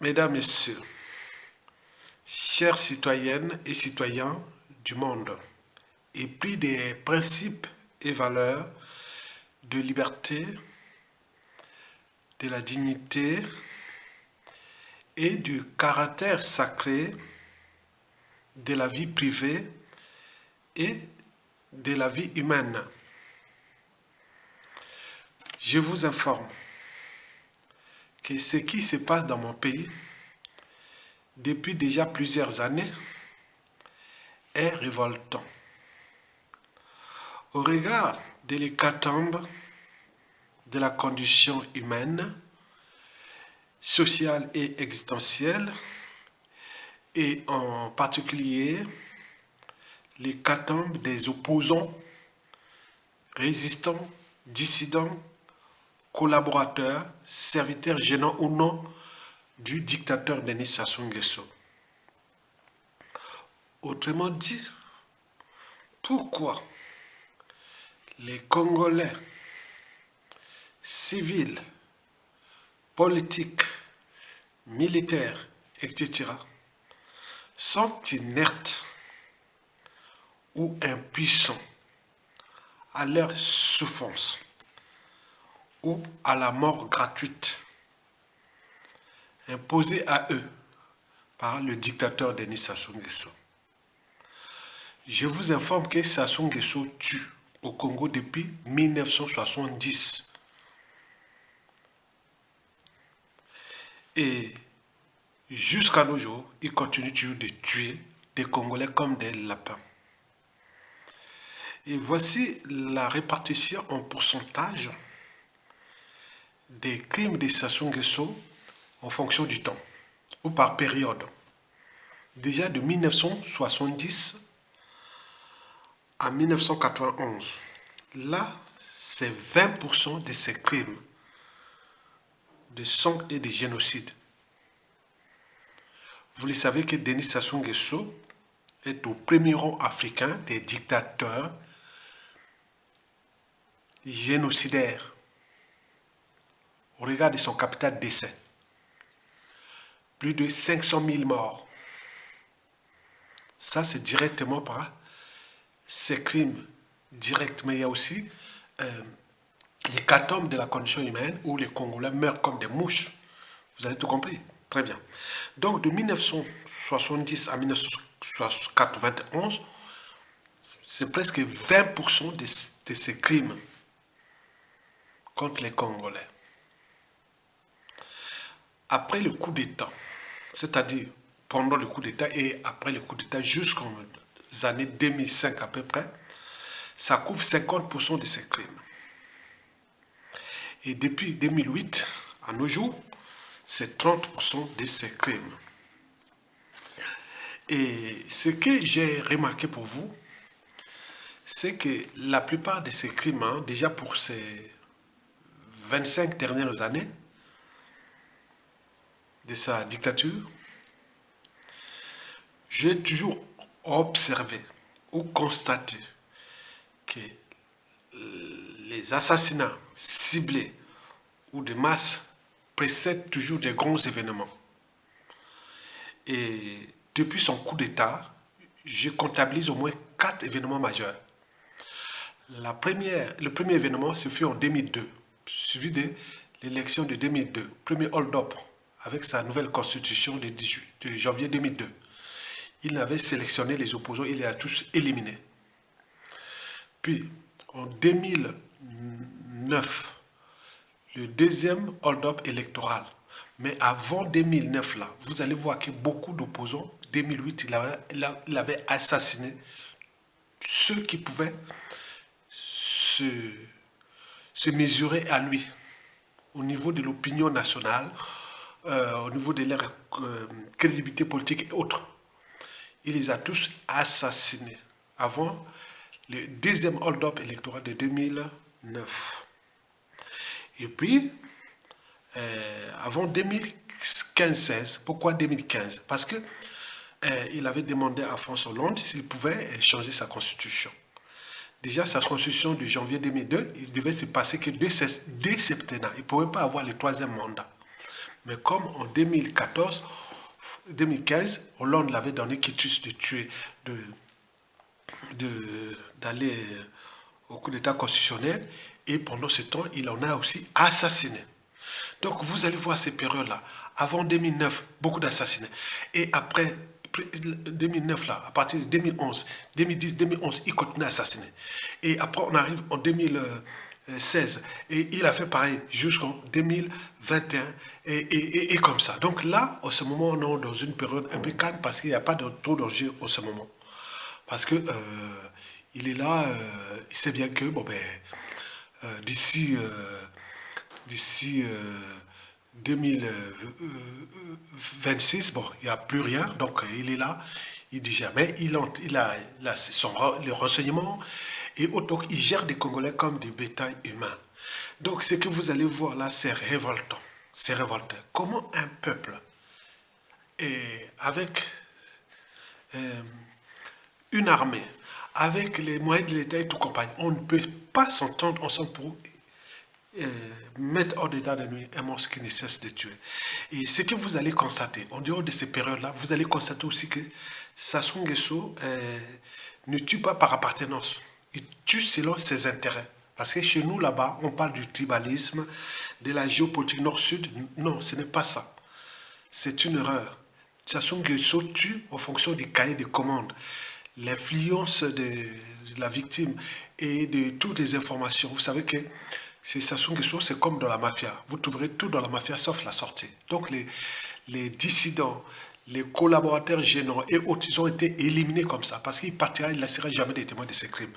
Mesdames, Messieurs, chères citoyennes et citoyens du monde, épris des principes et valeurs de liberté, de la dignité et du caractère sacré de la vie privée et de la vie humaine. Je vous informe que ce qui se passe dans mon pays depuis déjà plusieurs années est révoltant. Au regard de l'hécatombe de la condition humaine, sociale et existentielle, et en particulier l'hécatombe des opposants, résistants, dissidents, collaborateurs, serviteurs gênants ou non du dictateur Denis Sassou Nguesso. Autrement dit, pourquoi les Congolais civils, politiques, militaires, etc. sont inertes ou impuissants à leur souffrance ou à la mort gratuite imposée à eux par le dictateur Denis Sassou Nguesso. Je vous informe que Sassou Nguesso tue au Congo depuis 1970. Et jusqu'à nos jours, il continue toujours de tuer des Congolais comme des lapins. Et voici la répartition en pourcentage des crimes de Sassou Nguesso en fonction du temps, ou par période. Déjà de 1970 à 1991, là, c'est 20% de ces crimes de sang et de génocide. Vous le savez que Denis Sassou Nguesso est au premier rang africain des dictateurs génocidaires au regard de son capital décès. Plus de 500 000 morts. Ça, c'est directement par ces crimes directs. Mais il y a aussi l'hécatombe de la condition humaine où les Congolais meurent comme des mouches. Vous avez tout compris? Très bien. Donc, de 1970 à 1991, c'est presque 20% de ces crimes contre les Congolais. Après le coup d'État, c'est-à-dire pendant le coup d'État et après le coup d'État jusqu'aux années 2005 à peu près, ça couvre 50% de ces crimes. Et depuis 2008, à nos jours, c'est 30% de ces crimes. Et ce que j'ai remarqué pour vous, c'est que la plupart de ces crimes, déjà pour ces 25 dernières années de sa dictature, j'ai toujours observé ou constaté que les assassinats ciblés ou de masse précèdent toujours des grands événements. Et depuis son coup d'État, je comptabilise au moins 4 événements majeurs. Le premier événement, ce fut en 2002, suivi de l'élection de 2002, premier hold-up avec sa nouvelle constitution de janvier 2002. Il avait sélectionné les opposants, il les a tous éliminés. Puis, en 2009, le deuxième hold-up électoral. Mais avant 2009, là, vous allez voir que beaucoup d'opposants, 2008, il avait assassiné ceux qui pouvaient se mesurer à lui au niveau de l'opinion nationale, au niveau de leur crédibilité politique et autres. Il les a tous assassinés avant le deuxième hold-up électoral de 2009. Et puis, avant 2015-16, pourquoi 2015? Parce que il avait demandé à François Hollande s'il pouvait changer sa constitution. Déjà, sa constitution de janvier 2002, il devait se passer que deux septennats. Il ne pouvait pas avoir le troisième mandat. Mais comme en 2014, 2015, Hollande l'avait donné quitus de tuer, d'aller au coup d'état constitutionnel, et pendant ce temps, il en a aussi assassiné. Donc vous allez voir ces périodes-là. Avant 2009, beaucoup d'assassinats. Et après 2009, là, à partir de 2011, 2010, 2011, il continue à assassiner. Et après, on arrive en 2016. Et il a fait pareil jusqu'en 2021. Et comme ça. Donc là, en ce moment, on est dans une période un peu calme parce qu'il n'y a pas de taux d'enjeu en ce moment. Parce que il est là, il sait bien que bon ben d'ici 2026, bon, il n'y a plus rien, donc il est là, il dit jamais, il a les renseignements, et donc il gère des Congolais comme des bétails humains. Donc ce que vous allez voir là, c'est révoltant. C'est révoltant. Comment un peuple, avec une armée, avec les moyens de l'État et tout compagnie, on ne peut pas s'entendre ensemble pour mettre hors d'état de nuit un monstre qui ne cesse de tuer. Et ce que vous allez constater, en dehors de ces périodes-là, vous allez constater aussi que Sassou Nguesso ne tue pas par appartenance. Il tue selon ses intérêts. Parce que chez nous, là-bas, on parle du tribalisme, de la géopolitique nord-sud. Non, ce n'est pas ça. C'est une erreur. Sassou Nguesso tue en fonction des cahiers de commandes. L'influence de la victime et de toutes les informations. Vous savez que c'est Sassou Nguesso, c'est comme dans la mafia. Vous trouverez tout dans la mafia sauf la sortie. Donc les dissidents, les collaborateurs gênants et autres, ils ont été éliminés comme ça parce qu'ils partiraient, ils ne laisseraient jamais des témoins de ces crimes.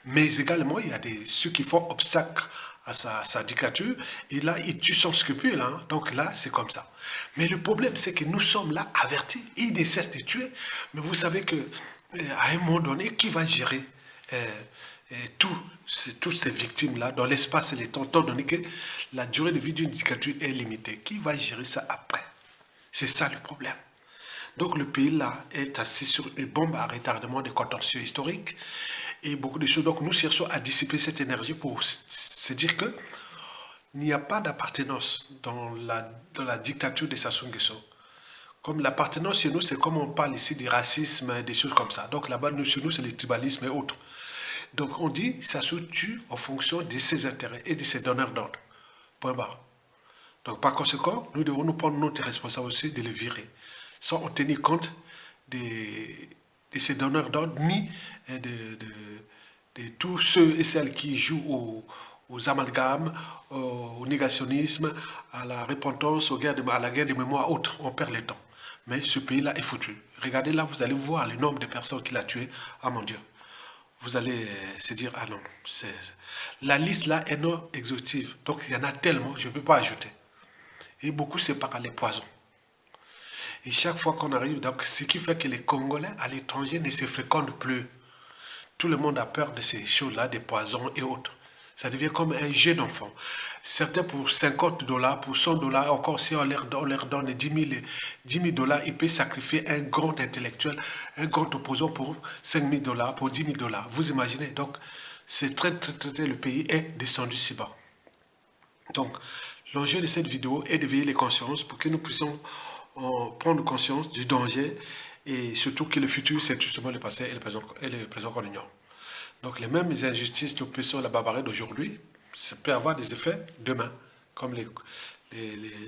Mais également, il y a ceux qui font obstacle à sa dictature et là, ils tuent sans scrupule. Hein. Donc là, c'est comme ça. Mais le problème, c'est que nous sommes là avertis. Ils ne cessent de tuer. Mais vous savez que à un moment donné, qui va gérer toutes ces victimes-là dans l'espace et le temps, étant donné que la durée de vie d'une dictature est limitée? Qui va gérer ça après? C'est ça le problème. Donc le pays-là est assis sur une bombe à retardement des contentieux historiques et beaucoup de choses. Donc nous cherchons à dissiper cette énergie pour se dire que il n'y a pas d'appartenance dans la dictature de Sassou Nguesso. Comme l'appartenance chez nous, c'est comme on parle ici du racisme, des choses comme ça. Donc là-bas, chez nous, c'est le tribalisme et autres. Donc on dit, ça se tue en fonction de ses intérêts et de ses donneurs d'ordre. Point barre. Donc par conséquent, nous devons nous prendre notre responsabilité aussi de les virer, sans en tenir compte de ces donneurs d'ordre, ni de tous ceux et celles qui jouent aux amalgames, au négationnisme, à la repentance, à la guerre de mémoire, autres. On perd le temps. Mais ce pays-là est foutu. Regardez là, vous allez voir le nombre de personnes qu'il a tuées. Ah mon Dieu. Vous allez se dire, ah non, la liste là est non exhaustive. Donc il y en a tellement, je ne peux pas ajouter. Et beaucoup, c'est par les poisons. Et chaque fois qu'on arrive, donc, ce qui fait que les Congolais à l'étranger ne se fréquentent plus. Tout le monde a peur de ces choses-là, des poisons et autres. Ça devient comme un jeu d'enfant. Certains pour 50 $, pour 100 $, encore si on leur donne 10 000 $, ils peuvent sacrifier un grand intellectuel, un grand opposant pour 5 000 $, pour 10 000 $. Vous imaginez, donc, c'est très, le pays est descendu si bas. Donc, l'enjeu de cette vidéo est d'éveiller les consciences pour que nous puissions prendre conscience du danger et surtout que le futur, c'est justement le passé et le présent qu'on ignore. Donc les mêmes injustices, l'oppression, la barbarie d'aujourd'hui, ça peut avoir des effets demain, comme les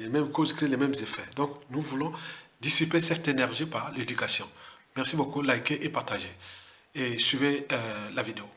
mêmes causes créent les mêmes effets. Donc nous voulons dissiper cette énergie par l'éducation. Merci beaucoup, likez et partagez. Et suivez la vidéo.